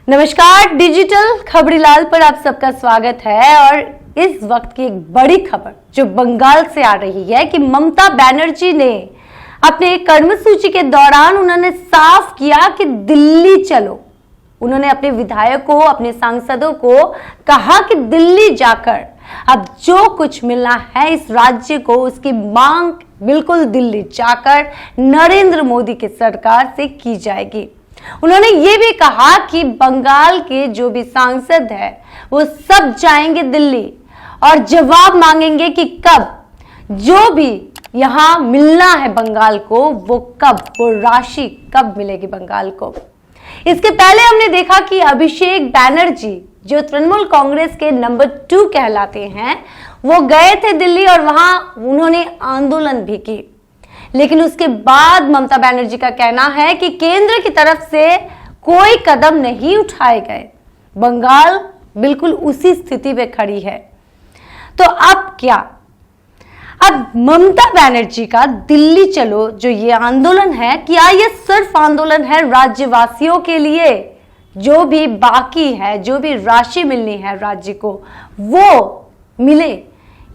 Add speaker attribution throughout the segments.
Speaker 1: नमस्कार, डिजिटल खबरीलाल पर आप सबका स्वागत है। और इस वक्त की एक बड़ी खबर जो बंगाल से आ रही है कि ममता बनर्जी ने अपने कर्मसूची के दौरान उन्होंने साफ किया कि दिल्ली चलो। उन्होंने अपने विधायकों, अपने सांसदों को कहा कि दिल्ली जाकर अब जो कुछ मिलना है इस राज्य को, उसकी मांग बिल्कुल दिल्ली जाकर नरेंद्र मोदी की सरकार से की जाएगी। उन्होंने ये भी कहा कि बंगाल के जो भी सांसद है वो सब जाएंगे दिल्ली और जवाब मांगेंगे कि कब जो भी यहां मिलना है बंगाल को वो राशि कब मिलेगी बंगाल को। इसके पहले हमने देखा कि अभिषेक बैनर्जी जो तृणमूल कांग्रेस के नंबर 2 कहलाते हैं वो गए थे दिल्ली और वहां उन्होंने आंदोलन भी की। लेकिन उसके बाद ममता बनर्जी का कहना है कि केंद्र की तरफ से कोई कदम नहीं उठाए गए, बंगाल बिल्कुल उसी स्थिति में खड़ी है। तो अब क्या? अब ममता बनर्जी का दिल्ली चलो जो ये आंदोलन है, क्या ये सिर्फ आंदोलन है राज्यवासियों के लिए, जो भी बाकी है, जो भी राशि मिलनी है राज्य को वो मिले,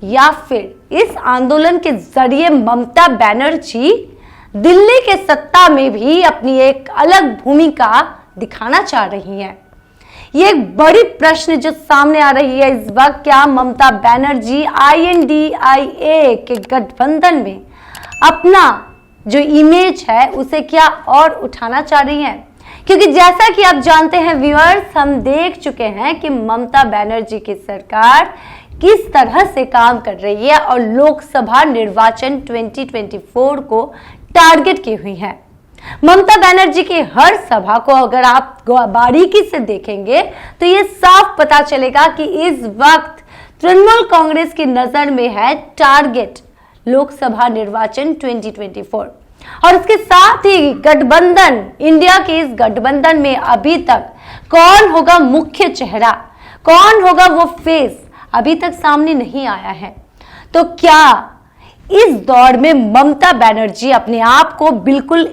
Speaker 1: या फिर इस आंदोलन के जरिए ममता बनर्जी दिल्ली के सत्ता में भी अपनी एक अलग भूमिका दिखाना चाह रही हैं? ये एक बड़ी प्रश्न जो सामने आ रही है इस वक्त। क्या ममता बनर्जी INDIA के गठबंधन में अपना जो इमेज है उसे क्या और उठाना चाह रही हैं? क्योंकि जैसा कि आप जानते हैं व्यूअर्स, हम देख चुके हैं कि ममता बनर्जी की सरकार किस तरह से काम कर रही है और लोकसभा निर्वाचन 2024 को टारगेट की हुई है। ममता बनर्जी की हर सभा को अगर आप बारीकी से देखेंगे तो ये साफ पता चलेगा कि इस वक्त तृणमूल कांग्रेस की नजर में है टारगेट लोकसभा निर्वाचन 2024। और इसके साथ ही गठबंधन, इंडिया के इस गठबंधन में अभी तक कौन होगा मुख्य चेहरा, कौन होगा वो फेस, अभी तक सामने नहीं आया है। तो क्या इस दौर में ममता बनर्जी अपने आप को बिल्कुल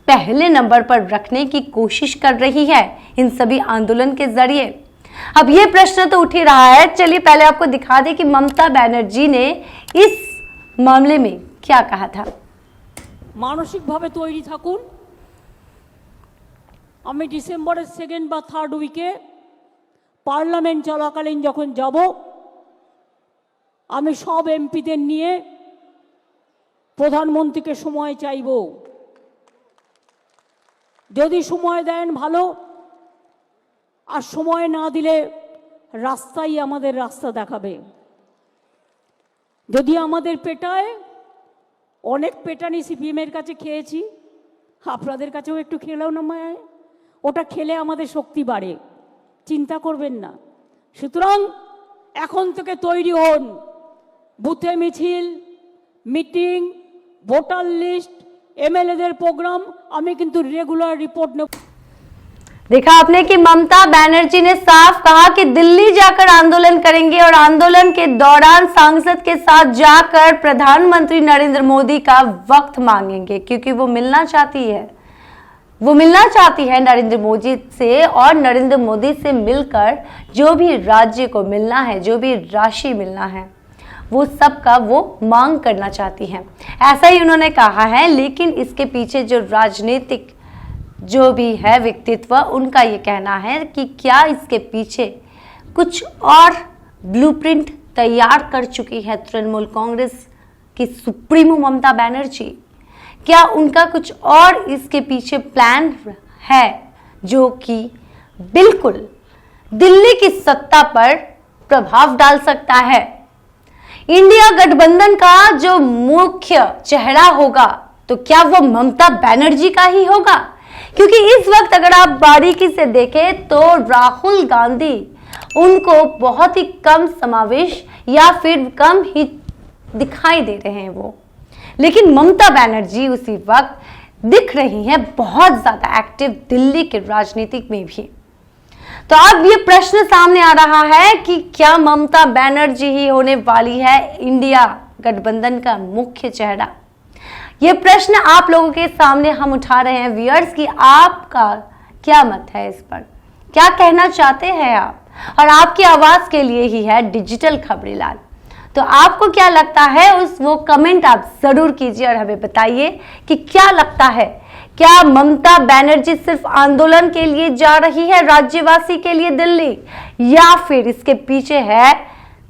Speaker 1: पहले नंबर पर रखने की कोशिश कर रही है इन सभी आंदोलन के जरिए? अब यह प्रश्न तो उठ ही रहा है। चलिए पहले आपको दिखा दें कि ममता बनर्जी ने इस मामले में क्या कहा था।
Speaker 2: मानसिकভাবে তৈরি থাকুন, আমি ডিসেম্বরের 2nd বা 3rd উইকে পার্লামেন্ট চলাকালীন যখন যাব আমি সব এমপিদের নিয়ে প্রধানমন্ত্রীকে সময় চাইব। যদি সময় দেন ভালো, আর সময় না দিলে রাস্তাই আমাদের রাস্তা দেখাবে। যদি আমাদের পেটায়, অনেক পেটানি সিপিএমের কাছে খেয়েছি, আপনাদের কাছেও একটু খেলেও না মায়, ওটা খেলে আমাদের শক্তি বাড়ে, চিন্তা করবেন না। সুতরাং এখন থেকে তৈরি হন, বুথে মিছিল, মিটিং, ভোটার লিস্ট, এমএলএদের প্রোগ্রাম আমি কিন্তু রেগুলার रिपोर्ट নেব।
Speaker 1: देखा आपने कि ममता बनर्जी ने साफ कहा कि दिल्ली जाकर आंदोलन करेंगे और आंदोलन के दौरान सांसद के साथ जाकर प्रधानमंत्री नरेंद्र मोदी का वक्त मांगेंगे, क्योंकि वो मिलना चाहती है नरेंद्र मोदी से। और नरेंद्र मोदी से मिलकर जो भी राज्य को मिलना है, जो भी राशि मिलना है, वो सब का वो मांग करना चाहती हैं, ऐसा ही उन्होंने कहा है। लेकिन इसके पीछे जो राजनीतिक जो भी है व्यक्तित्व, उनका ये कहना है कि क्या इसके पीछे कुछ और ब्लूप्रिंट तैयार कर चुकी है तृणमूल कांग्रेस की सुप्रीमो ममता बनर्जी? क्या उनका कुछ और इसके पीछे प्लान है जो कि बिल्कुल दिल्ली की सत्ता पर प्रभाव डाल सकता है? इंडिया गठबंधन का जो मुख्य चेहरा होगा तो क्या वो ममता बनर्जी का ही होगा? क्योंकि इस वक्त अगर आप बारीकी से देखें तो राहुल गांधी उनको बहुत ही कम समावेश या फिर कम ही दिखाई दे रहे हैं वो, लेकिन ममता बनर्जी उसी वक्त दिख रही हैं बहुत ज्यादा एक्टिव दिल्ली के राजनीतिक में भी। तो अब ये प्रश्न सामने आ रहा है कि क्या ममता बनर्जी ही होने वाली है इंडिया गठबंधन का मुख्य चेहरा? ये प्रश्न आप लोगों के सामने हम उठा रहे हैं व्यूअर्स कि आपका क्या मत है इस पर? क्या कहना चाहते हैं आप? और आपकी आवाज के लिए ही है डिजिटल खबरीलाल। तो आपको क्या लगता है वो कमेंट आप जरूर कीजिए और हमें बताइए कि क्या लगता है, क्या ममता बनर्जी सिर्फ आंदोलन के लिए जा रही है राज्यवासी के लिए दिल्ली, या फिर इसके पीछे है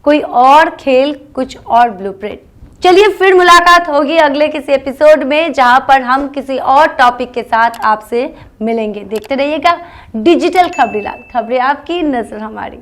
Speaker 1: कोई और खेल, कुछ और ब्लूप्रिंट? चलिए फिर मुलाकात होगी अगले किसी एपिसोड में, जहां पर हम किसी और टॉपिक के साथ आपसे मिलेंगे। देखते रहिएगा डिजिटल खबरीलाल, खबरें आपकी, नजर हमारी।